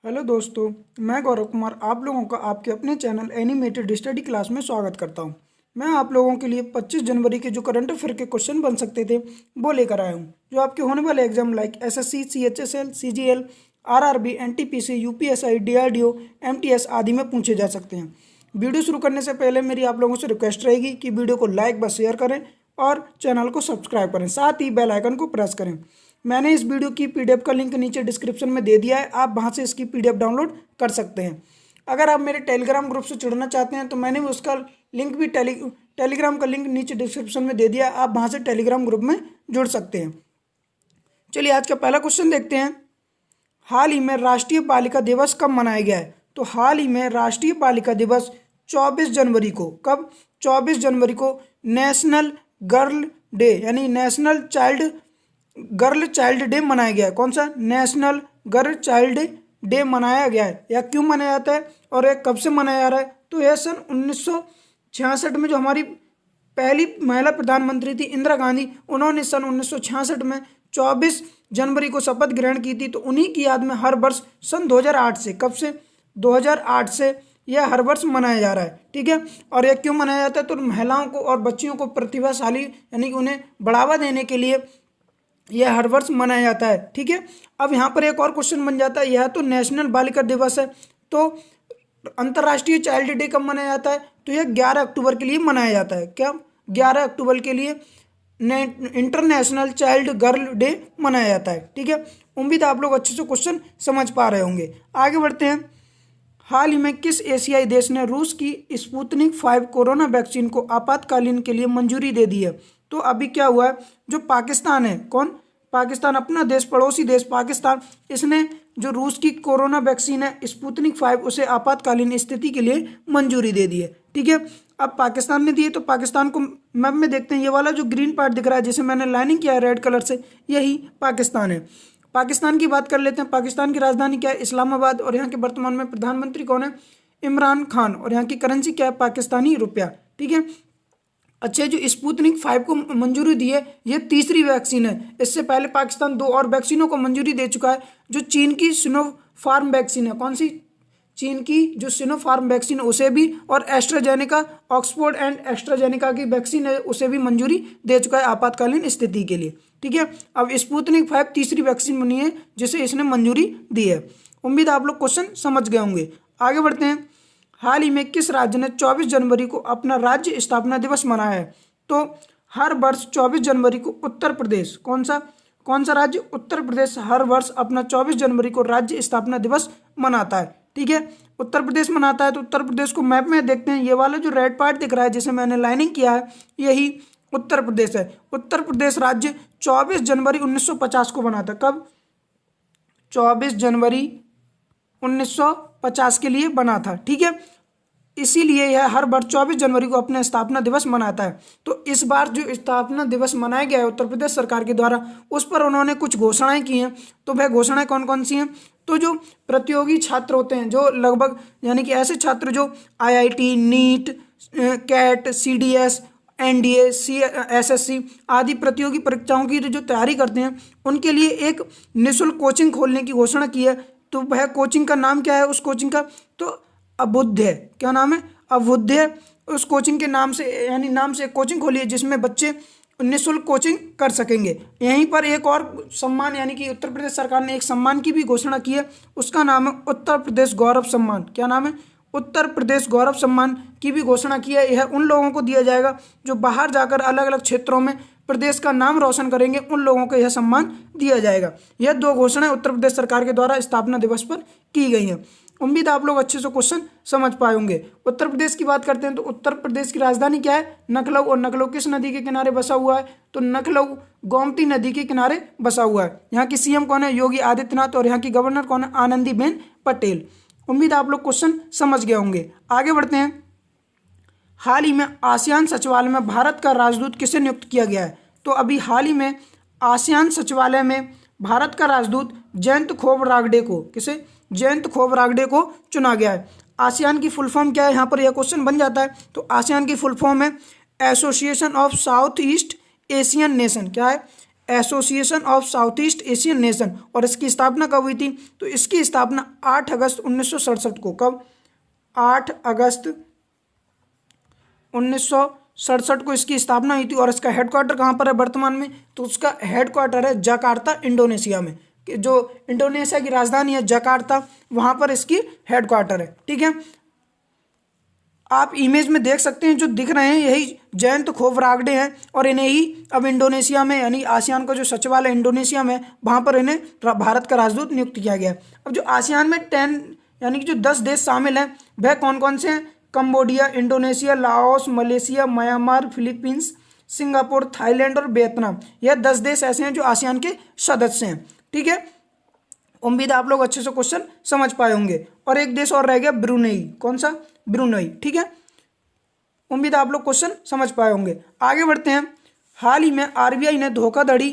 Hello दोस्तों, मैं गौरव कुमार आप लोगों का आपके अपने चैनल एनिमेटेड स्टडी क्लास में स्वागत करता हूं। मैं आप लोगों के लिए 25 जनवरी के जो करंट अफेयर के क्वेश्चन बन सकते थे वो लेकर आया हूं, जो आपके होने वाले exam like SSC, CHSL, CGL, RRB, NTPC, UPSI, DRDO, MTS आदि में पूछे जा सकते हैं। वीडियो शुरू करने से पहले मेरी आप लोगों से रिक्वेस्ट रहेगी कि वीडियो को लाइक व शेयर करें और चैनल को सब्सक्राइब करें, साथ ही बेल आइकन को प्रेस करें। मैंने इस वीडियो की पीडीएफ का लिंक नीचे डिस्क्रिप्शन में दे दिया है, आप वहां से इसकी पीडीएफ डाउनलोड कर सकते हैं। अगर आप मेरे टेलीग्राम ग्रुप से जुड़ना चाहते हैं तो मैंने उसका लिंक भी टेलीग्राम का लिंक नीचे डिस्क्रिप्शन में दे दिया है, आप वहां से टेलीग्राम ग्रुप में जुड़ सकते हैं। चलिए आज का पहला क्वेश्चन देखते हैं। हाल ही में राष्ट्रीय बालिका दिवस कब मनाया गया है? तो हाल ही में राष्ट्रीय बालिका दिवस 24 जनवरी को, कब? 24 जनवरी को नेशनल गर्ल डे यानी नेशनल गर्ल चाइल्ड डे मनाया गया है। कौन सा? नेशनल गर्ल चाइल्ड डे मनाया गया है। या क्यों मनाया जाता है और ये कब से मनाया जा रहा है? तो यह सन 1966 में जो हमारी पहली महिला प्रधानमंत्री थी इंदिरा गांधी, उन्होंने सन 1966 में 24 जनवरी को शपथ ग्रहण की थी। तो उन्हीं की याद में हर वर्ष सन 2008 से, कब से? 2008 से यह हर वर्ष मनाया जा रहा है। ठीक है। और यह क्यों मनाया जाता है? तो महिलाओं को और बच्चियों को प्रतिभाशाली यानी कि उन्हें बढ़ावा देने के लिए यह हर वर्ष मनाया जाता है। ठीक है। अब यहाँ पर एक और क्वेश्चन बन जाता है, यह तो नेशनल बालिका दिवस है, तो अंतर्राष्ट्रीय चाइल्ड डे कब मनाया जाता है? तो यह 11 अक्टूबर के लिए मनाया जाता है। क्या? 11 अक्टूबर के लिए इंटरनेशनल चाइल्ड गर्ल डे मनाया जाता है। ठीक है। उम्मीद है आप लोग अच्छे से क्वेश्चन समझ पा रहे होंगे। आगे बढ़ते हैं। हाल ही में किस एशियाई देश ने रूस की स्पुतनिक 5 कोरोना वैक्सीन को आपातकालीन के लिए मंजूरी दे दी है? तो अभी क्या हुआ है, जो पाकिस्तान है, कौन? पाकिस्तान, अपना देश, पड़ोसी देश पाकिस्तान, इसने जो रूस की कोरोना वैक्सीन है स्पुतनिक 5 उसे आपातकालीन स्थिति के लिए मंजूरी दे दी है। ठीक है। अब पाकिस्तान ने दी है तो पाकिस्तान को मैप में देखते हैं, ये वाला जो ग्रीन पार्ट दिख रहा है जिसे मैंने लाइनिंग किया है रेड कलर से, यही पाकिस्तान है। पाकिस्तान की बात कर लेते हैं। पाकिस्तान की राजधानी क्या है? इस्लामाबाद। और यहाँ के वर्तमान में प्रधानमंत्री कौन है? इमरान खान। और यहाँ की करेंसी क्या है? पाकिस्तानी रुपया। ठीक है। अच्छा, जो स्पुतनिक 5 को मंजूरी दी है, ये तीसरी वैक्सीन है। इससे पहले पाकिस्तान 2 और वैक्सीनों को मंजूरी दे चुका है। जो चीन की सिनोफार्म वैक्सीन है, कौन सी? चीन की जो सिनोफार्म वैक्सीन है उसे भी, और एस्ट्राजेनेका, ऑक्सफोर्ड एंड एस्ट्राजेनेका की वैक्सीन है उसे भी मंजूरी दे चुका है आपातकालीन स्थिति के लिए। ठीक है। अब स्पुतनिक 5 तीसरी वैक्सीन बनी है जिसे इसने मंजूरी दी है। उम्मीद आप लोग क्वेश्चन समझ गए होंगे। आगे बढ़ते हैं। हाल ही में किस राज्य ने 24 जनवरी को अपना राज्य स्थापना दिवस मनाया है? तो हर वर्ष 24 जनवरी को उत्तर प्रदेश, कौन सा राज्य? उत्तर प्रदेश हर वर्ष अपना 24 जनवरी को राज्य स्थापना दिवस मनाता है। ठीक है। उत्तर प्रदेश मनाता है। तो उत्तर प्रदेश को मैप में देखते हैं, ये वाला जो रेड पार्ट दिख रहा है जिसे मैंने लाइनिंग किया है, यही उत्तर प्रदेश है। उत्तर प्रदेश राज्य 24 जनवरी 1950 को बना था। कब? 24 जनवरी 1950 के लिए बना था। ठीक है। इसीलिए यह हर वर्ष 24 जनवरी को अपना स्थापना दिवस मनाता है। तो इस बार जो स्थापना दिवस मनाया गया है उत्तर प्रदेश सरकार के द्वारा, उस पर उन्होंने कुछ घोषणाएं की हैं। तो वह घोषणाएं कौन कौन सी हैं? तो जो प्रतियोगी छात्र होते हैं, जो लगभग यानी कि ऐसे छात्र जो IIT, NEET, CAT, CDS, NDA, SSC आदि प्रतियोगी परीक्षाओं की जो तैयारी करते हैं, उनके लिए एक निःशुल्क कोचिंग खोलने की घोषणा की है। तो वह कोचिंग का नाम क्या है? उस कोचिंग का तो अबुध्य। क्या नाम है? अबुध्य। उस कोचिंग के नाम से यानी नाम से कोचिंग खोली है जिसमें बच्चे निःशुल्क कोचिंग कर सकेंगे। यहीं पर एक और सम्मान यानी कि उत्तर प्रदेश सरकार ने एक सम्मान की भी घोषणा की है, उसका नाम है उत्तर प्रदेश गौरव सम्मान। क्या नाम है? उत्तर प्रदेश गौरव सम्मान की भी घोषणा की है। यह उन लोगों को दिया जाएगा जो बाहर जाकर अलग अलग क्षेत्रों में प्रदेश का नाम रोशन करेंगे, उन लोगों को यह सम्मान दिया जाएगा। यह 2 घोषणाएं उत्तर प्रदेश सरकार के द्वारा स्थापना दिवस पर की गई हैं। उम्मीद आप लोग अच्छे से क्वेश्चन समझ पाए होंगे। उत्तर प्रदेश की बात करते हैं तो उत्तर प्रदेश की राजधानी क्या है? लखनऊ। और लखनऊ किस नदी के किनारे बसा हुआ है? तो लखनऊ गोमती नदी के किनारे बसा हुआ है। यहाँ की सीएम कौन है? योगी आदित्यनाथ। और यहाँ की गवर्नर कौन है? आनंदीबेन पटेल। उम्मीद आप लोग क्वेश्चन समझ गए होंगे। आगे बढ़ते हैं। हाल ही में आसियान सचिवालय में भारत का राजदूत किसे नियुक्त किया गया है? तो अभी हाल ही में आसियान सचिवालय में भारत का राजदूत जयंत खोब रागडे को, किसे? जयंत खोब रागडे को चुना गया है। आसियान की फुल फॉर्म क्या है? यहाँ पर यह क्वेश्चन बन जाता है। तो आसियान की फुल फॉर्म है association of south east Asian nation. क्या है? Association of south east Asian nation, और इसकी स्थापना कब हुई थी? तो इसकी स्थापना 8 अगस्त 1967 को, कब? 8 अगस्त 1967 को इसकी स्थापना हुई थी। और इसका हेडक्वार्टर कहाँ पर है वर्तमान में? तो उसका हेडक्वार्टर है जकार्ता, इंडोनेशिया में। जो इंडोनेशिया की राजधानी है जकार्ता, वहाँ पर इसकी हेडक्वार्टर है। ठीक है, आप इमेज में देख सकते हैं, जो दिख रहे हैं यही जयंत खोबरागडे हैं, और इन्हें ही अब इंडोनेशिया में, यानी आसियान का जो सचिवालय इंडोनेशिया में, वहाँ पर इन्हें भारत का राजदूत नियुक्त किया गया। अब जो आसियान में 10 यानी कि जो 10 देश शामिल हैं, वह कौन कौन से हैं? Cambodia, Indonesia, Laos, Malaysia, Myanmar, Philippines, Singapore, Thailand और वियतनाम। यह 10 देश ऐसे हैं जो आसियान के सदस्य हैं। ठीक है, उम्मीद है आप लोग अच्छे से क्वेश्चन समझ पाए होंगे। और एक देश और रह गया, ब्रुनेई। कौन सा? ब्रुनेई। ठीक है, उम्मीद है आप लोग क्वेश्चन समझ पाए होंगे। आगे बढ़ते हैं। हाल ही में आरबीआई ने धोखाधड़ी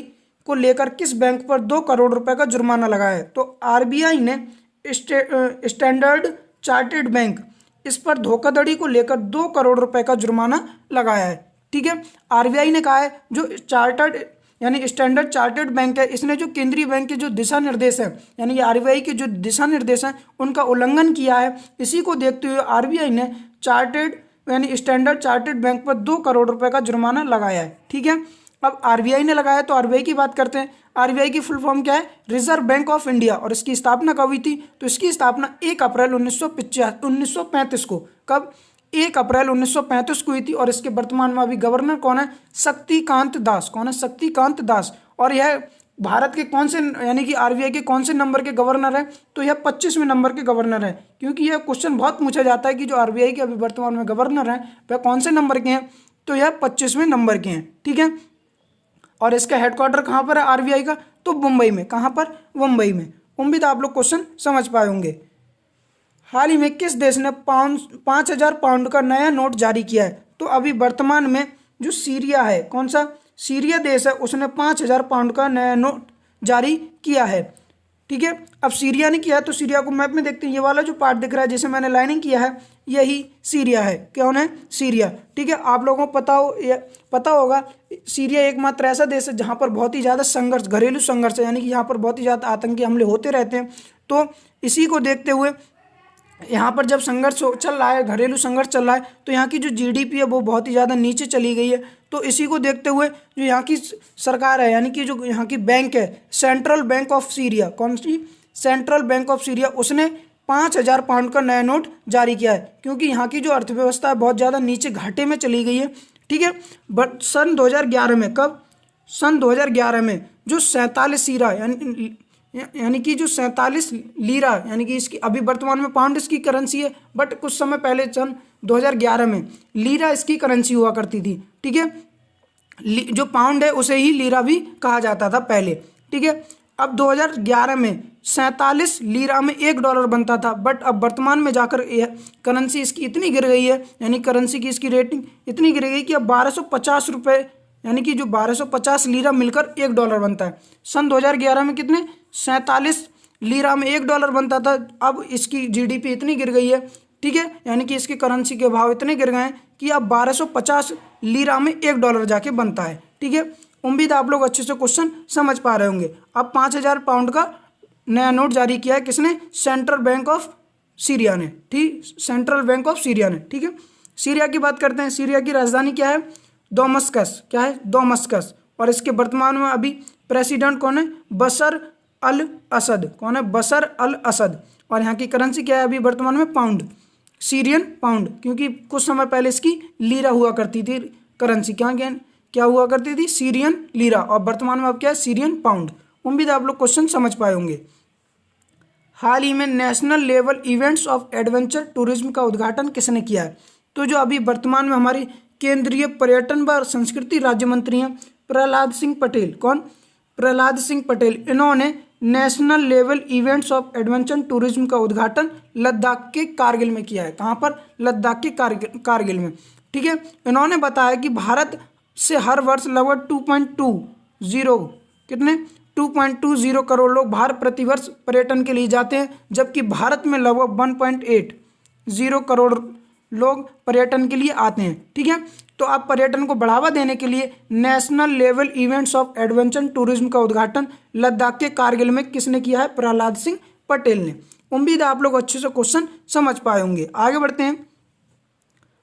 को लेकर किस बैंक पर 2 करोड़ रुपए का जुर्माना लगाया है? तो आरबीआई ने स्टैंडर्ड चार्टर्ड बैंक, इस पर धोखाधड़ी को लेकर 2 करोड़ रुपए का जुर्माना लगाया है। ठीक है, आरबीआई ने कहा है जो चार्टर्ड यानी स्टैंडर्ड चार्टर्ड बैंक है, इसने जो केंद्रीय बैंक के जो दिशा निर्देश हैं, यानी आरबीआई के जो दिशा निर्देश हैं, उनका उल्लंघन किया है। इसी को देखते हुए आरबीआई ने चार्टर्ड यानी स्टैंडर्ड चार्टर्ड बैंक पर 2 करोड़ रुपए का जुर्माना लगाया है। ठीक है, अब आरबीआई ने लगाया तो आरबीआई की बात करते हैं। आरबीआई की फुल फॉर्म क्या है? Reserve bank of India. और इसकी स्थापना कब हुई थी? तो इसकी स्थापना 1 अप्रैल 1935 को, कब? 1 अप्रैल 1935 को हुई थी। और इसके वर्तमान में अभी गवर्नर कौन है? शक्तिकांत दास। कौन है? शक्तिकांत दास। और यह भारत के कौन से यानी कि आरबीआई के कौन से नंबर के गवर्नर है? तो यह 25वें नंबर के गवर्नर है। क्योंकि यह क्वेश्चन बहुत पूछा जाता है कि जो आरबीआई के अभी वर्तमान में गवर्नर हैं वह कौन से नंबर के हैं? तो यह 25वें नंबर के हैं। ठीक है, और इसका हेडक्वार्टर कहाँ पर है आरबीआई का? तो मुंबई में। कहाँ पर? मुंबई में। उम्मीद आप लोग क्वेश्चन समझ पाए होंगे। हाल ही में किस देश ने 5,000 पाउंड का नया नोट जारी किया है? तो अभी वर्तमान में जो सीरिया है, कौन सा? सीरिया देश है, उसने 5,000 पाउंड का नया नोट जारी किया है। ठीक है, अब सीरिया ने किया है तो सीरिया को मैप में देखते हैं। ये वाला जो पार्ट दिख रहा है जिसे मैंने लाइनिंग किया है, यही सीरिया है। कौन है? सीरिया। ठीक है, आप लोगों को पता होगा सीरिया एकमात्र ऐसा देश है जहाँ पर बहुत ही ज़्यादा संघर्ष, घरेलू संघर्ष है, यानी कि यहाँ पर बहुत ही ज़्यादा आतंकी हमले होते रहते हैं। तो इसी को देखते हुए यहाँ पर जब संघर्ष चल रहा है, घरेलू संघर्ष चल रहा है, तो यहाँ की जो जीडीपी है वो बहुत ही ज़्यादा नीचे चली गई है। तो इसी को देखते हुए जो यहाँ की सरकार है, यानी कि जो यहाँ की बैंक है, सेंट्रल बैंक ऑफ सीरिया, कौन सी? सेंट्रल बैंक ऑफ सीरिया, उसने 5,000 पाउंड का नया नोट जारी किया है। क्योंकि यहाँ की जो अर्थव्यवस्था है बहुत ज़्यादा नीचे घाटे में चली गई है। ठीक है, बट सन 2011 में, कब? सन 2011 में जो 47 सीरा यानी कि जो 47 लीरा, यानी कि इसकी अभी वर्तमान में पाउंड इसकी करेंसी है, बट कुछ समय पहले सन 2011 में लीरा इसकी करेंसी हुआ करती थी। ठीक है, जो पाउंड है उसे ही लीरा भी कहा जाता था पहले। ठीक है, अब 2011 में 47 लीरा में $1 बनता था, बट अब वर्तमान में जाकर करेंसी इसकी इतनी गिर गई है, यानी करेंसी की इसकी रेटिंग इतनी गिर गई कि अब 1250 रुपये, यानी कि जो 1250 लीरा मिलकर $1 बनता है। सन 2011 में कितने? 47 लीरा में $1 बनता था। अब इसकी जीडीपी इतनी गिर गई है, ठीक है, यानी कि इसकी करेंसी के भाव इतने गिर गए हैं कि अब 1250 लीरा में $1 जाके बनता है। ठीक है, उम्मीद आप लोग अच्छे से क्वेश्चन समझ पा रहे होंगे। अब 5,000 पाउंड का नया नोट जारी किया है किसने? सेंट्रल बैंक ऑफ सीरिया ने। ठीक, सेंट्रल बैंक ऑफ सीरिया ने। ठीक है, सीरिया की बात करते हैं। सीरिया की राजधानी क्या है? दमस्कस। क्या है? दमस्कस। और इसके वर्तमान में अभी प्रेसिडेंट कौन है? बशर अल असद। कौन है? बशर अल असद। और यहाँ की करेंसी क्या है अभी वर्तमान में? पाउंड, सीरियन पाउंड, क्योंकि कुछ समय पहले इसकी लीरा हुआ करती थी करेंसी। क्या हुआ करती थी? Syrian lira. और वर्तमान में अब क्या है? Syrian pound. उम्मीद आप लोग क्वेश्चन समझ पाए होंगे। हाल ही में national level events of adventure tourism का उद्घाटन किसने किया है? तो जो अभी वर्तमान में हमारी केंद्रीय पर्यटन व संस्कृति राज्य मंत्री हैं प्रहलाद सिंह पटेल। कौन? प्रहलाद सिंह पटेल। इन्होंने national level events of adventure tourism का उद्घाटन लद्दाख के कारगिल में किया है। कहाँ पर? लद्दाख के कारगिल में। ठीक है, इन्होंने बताया कि भारत से हर वर्ष लगभग 2.20 कितने 2.20 करोड़ लोग बाहर प्रतिवर्ष पर्यटन के लिए जाते हैं, जबकि भारत में लगभग 1.80 करोड़ लोग पर्यटन के लिए आते हैं। ठीक है, तो अब पर्यटन को बढ़ावा देने के लिए national level events of adventure tourism का उद्घाटन लद्दाख के कारगिल में किसने किया है? प्रहलाद सिंह पटेल ने। उम्मीद है आप लोग अच्छे से क्वेश्चन समझ पाए होंगे। आगे बढ़ते हैं।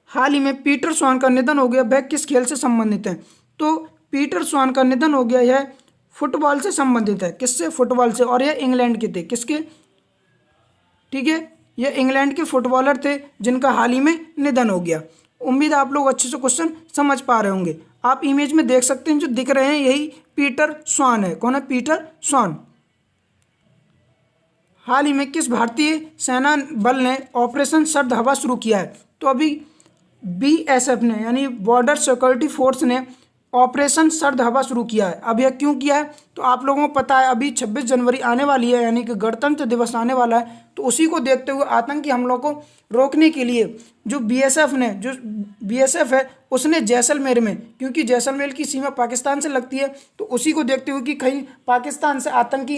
हाल ही में पीटर स्वान का निधन हो गया, वह किस खेल से संबंधित है? तो पीटर स्वान का निधन हो गया, यह फुटबॉल से संबंधित है। किससे? फुटबॉल से। और यह इंग्लैंड के थे। किसके? ठीक है, ये इंग्लैंड के फुटबॉलर थे जिनका हाल ही में निधन हो गया। उम्मीद है आप लोग अच्छे से क्वेश्चन समझ पा रहे होंगे। आप इमेज में देख सकते हैं जो दिख रहे हैं यही पीटर स्वान है। कौन है? पीटर स्वान। हाल ही में किस भारतीय सेना बल ने ऑपरेशन सर्द हवा शुरू किया है? तो अभी बीएसएफ ने यानी बॉर्डर सिक्योरिटी फोर्स ने ऑपरेशन सर्द हवा शुरू किया है। अब यह क्यों किया है? तो आप लोगों को पता है अभी 26 जनवरी आने वाली है, यानी कि गणतंत्र दिवस आने वाला है। तो उसी को देखते हुए आतंकी हमलों को रोकने के लिए जो बीएसएफ है उसने जैसलमेर में, क्योंकि जैसलमेर की सीमा पाकिस्तान से लगती है, तो उसी को देखते हुए कि कहीं पाकिस्तान से आतंकी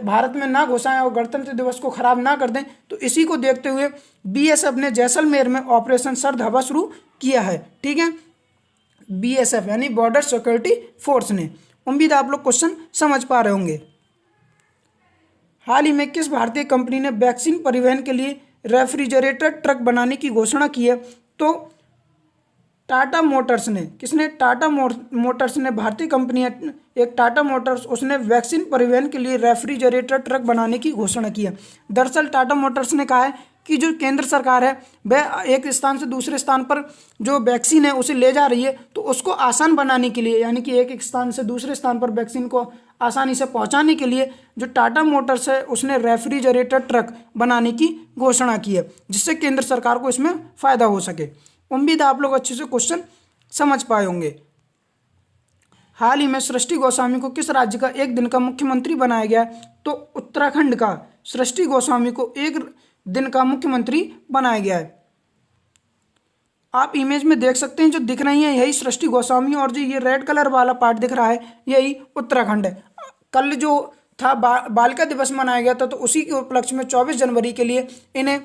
भारत में ना घुसाएं और गणतंत्र दिवस को खराब ना कर दें, तो इसी को देखते हुए बीएसएफ ने जैसलमेर में ऑपरेशन सर्द हवा शुरू किया है। ठीक है, बीएसएफ यानी बॉर्डर सिक्योरिटी फोर्स ने। उम्मीद आप लोग क्वेश्चन समझ पा रहे होंगे। हाल ही में किस भारतीय कंपनी ने वैक्सीन परिवहन के लिए रेफ्रिजरेटर ट्रक बनाने की घोषणा की है? तो टाटा मोटर्स ने। किसने? टाटा मोटर्स ने, भारतीय कंपनी है एक टाटा मोटर्स, उसने वैक्सीन परिवहन के लिए रेफ्रिजरेटर ट्रक बनाने की घोषणा की है। दरअसल टाटा मोटर्स ने कहा है कि जो केंद्र सरकार है वह एक स्थान से दूसरे स्थान पर जो वैक्सीन है उसे ले जा रही है, तो उसको आसान बनाने के लिए, यानी कि एक स्थान से दूसरे स्थान पर वैक्सीन को आसानी से पहुंचाने के लिए जो टाटा मोटर्स है उसने रेफ्रिजरेटर ट्रक बनाने की घोषणा की है, जिससे केंद्र सरकार को इसमें फ़ायदा हो सके। उम्मीद है आप लोग अच्छे से क्वेश्चन समझ पाए होंगे। हाल ही में सृष्टि गोस्वामी को किस राज्य का एक दिन का मुख्यमंत्री बनाया गया? तो उत्तराखंड का सृष्टि गोस्वामी को एक दिन का मुख्यमंत्री बनाया गया है। आप इमेज में देख सकते हैं जो दिख रही है यही सृष्टि गोस्वामी, और जो ये रेड कलर वाला पार्ट दिख रहा है यही उत्तराखंड है। कल जो था बालिका दिवस मनाया गया था, तो उसी के उपलक्ष्य में 24 जनवरी के लिए इन्हें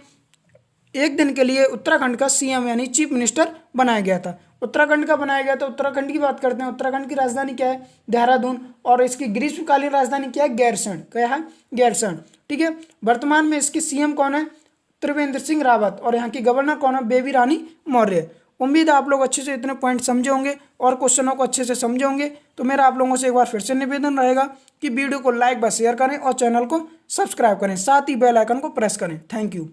एक दिन के लिए उत्तराखंड का सीएम यानी चीफ मिनिस्टर बनाया गया था। उत्तराखंड का बनाया गया था। उत्तराखंड की बात करते हैं। उत्तराखंड की राजधानी क्या है? देहरादून। और इसकी ग्रीष्मकालीन राजधानी क्या है? गैरसैंण। क्या है? गैरसैंण। ठीक है। वर्तमान में इसके सीएम कौन है? त्रिवेंद्र सिंह रावत। और यहाँ की गवर्नर कौन है? बेबी रानी मौर्य। उम्मीद है आप लोग अच्छे से इतने पॉइंट समझे होंगे और क्वेश्चनों को अच्छे से समझे होंगे। तो मेरा आप लोगों से एक बार फिर से निवेदन रहेगा कि वीडियो को लाइक व शेयर करें और चैनल को सब्सक्राइब करें, साथ ही बेल आइकन को प्रेस करें। Thank you.